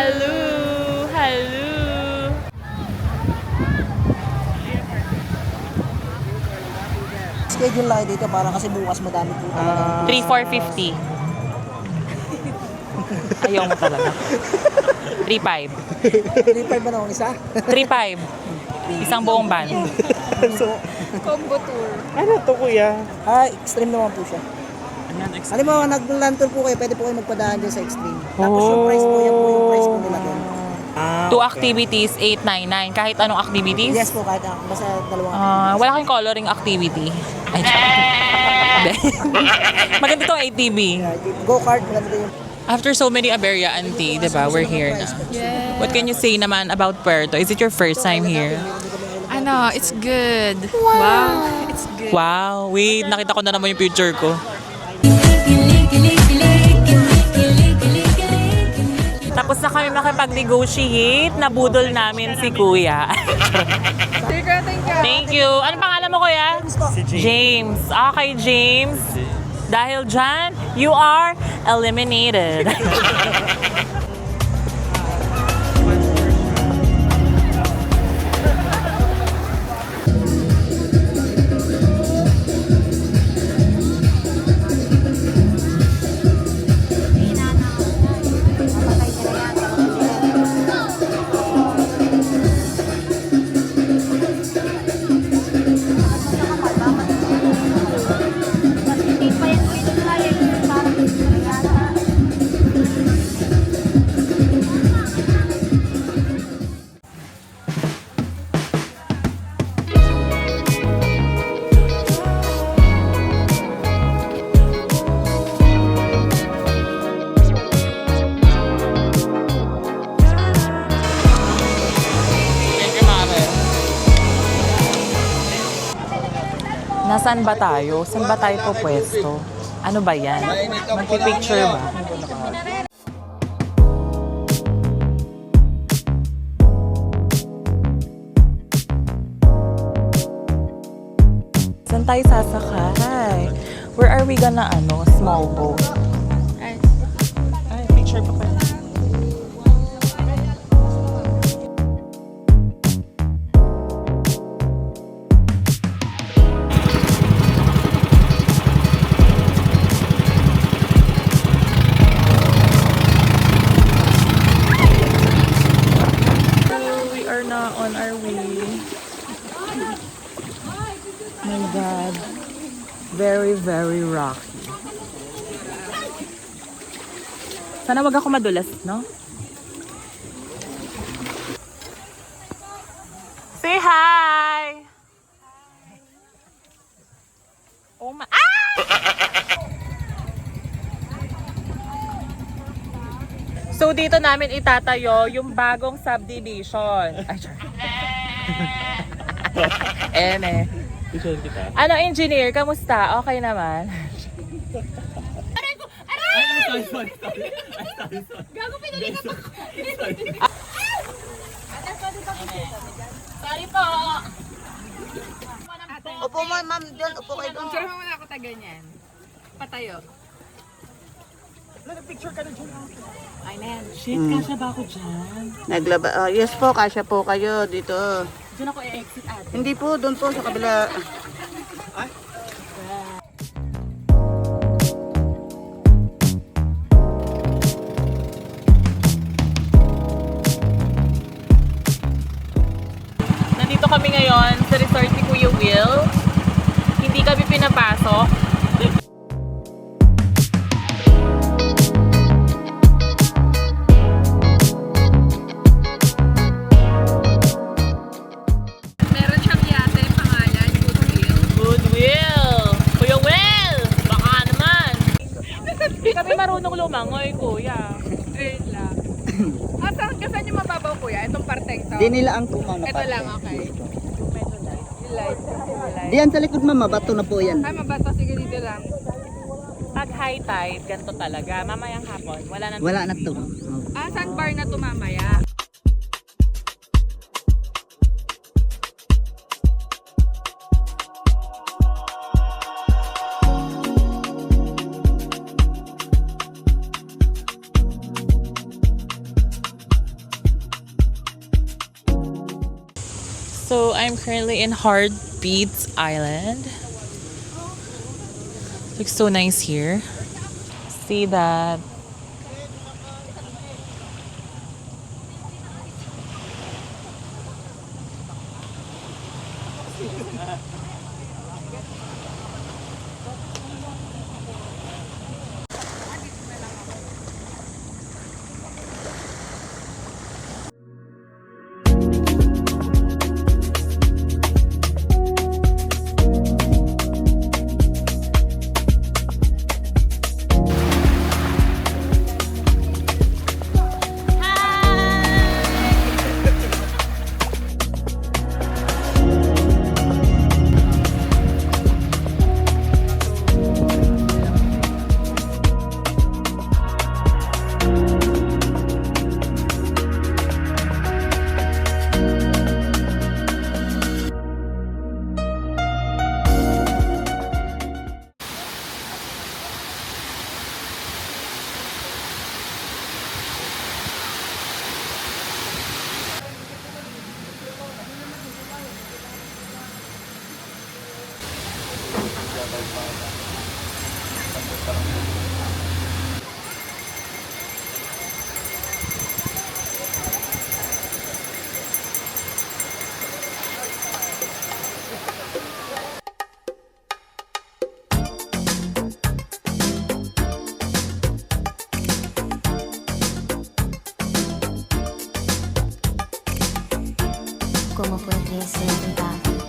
Hello! Hello! Schedule lang dito para kasi bukas madami po talaga. 3,450. Ayaw mo talaga. 3,500. 3.5 ba na isa? 3,500. Isang buong van. So, Combo tour. Ano to kuya? extreme naman po siya. Alam mo, nag-land tour po kayo, pwede po kayo magpadaan dyan sa extreme. Tapos yung price po, yan po yung price po nila doon. Two activities, 899. Kahit anong activities? Yes po, kahit basta dalawang Wala kang coloring activity. Ay, hindi. Maganda tong ATV. Go-kart, maganda din yung After so many Aberia, auntie, diba? We're here na. Yeah. What can you say naman about Puerto? Is it your first time here? Ano, it's good. Wow. It's good. Wow, wait, nakita ko na naman yung picture ko. Tapos na kami makipag-negotiate, nabudol namin si Kuya. Thank you. Thank you. Ano pangalan mo, Kuya? Si James. Okay, James. Dahil dyan, you are eliminated. Nasaan ba tayo? Saan ba tayo po pwesto? Ano ba yan? Magpipicture ba? Saan tayo sasakay? Where are we gonna, small boat? Ay, picture pa kayo. On our way. My God. Very, very rocky. Sana wag ako madulas, no? Say hi! Oh my... Ah! So dito namin itatayo yung bagong subdivision. Ay, sorry. Picture kita. Ano, engineer? Kamusta? Okay naman? Gago, pinuli ka pa. Sorry po! Opo ma'am, dyan, upo kayo doon. Picture mo muna ako ta ganyan. Patayo. Nag-picture ka na dyan. Ay, man. Shit, kasya ba ako dyan? Yes po, kasya po kayo dito. Diyan ako i-exit ate. Hindi po, doon po sa kabila. Nandito kami ngayon sa resort ni Kuya Will. Hindi kami pinapasok. Meron siyang yate, pangalan, Goodwill. Goodwill! Kuya Will! Baka naman! Hindi kami marunong lumangoy, Kuya. Ayun lang. Saan yung mababaw kuya? Itong parteng to? Di nila ang kumang na Ito lang, okay. Yung light. Diyan sa likod mama, bato na po yan. Ay, mabato. Sige, dito lang. Pag high tide, ganito talaga. Mamayang hapon, wala na. Wala na to. Sandbar na to mamaya. So I'm currently in Heartbeats Island. Looks so nice here. See that? ¿Cómo puedes olvidar?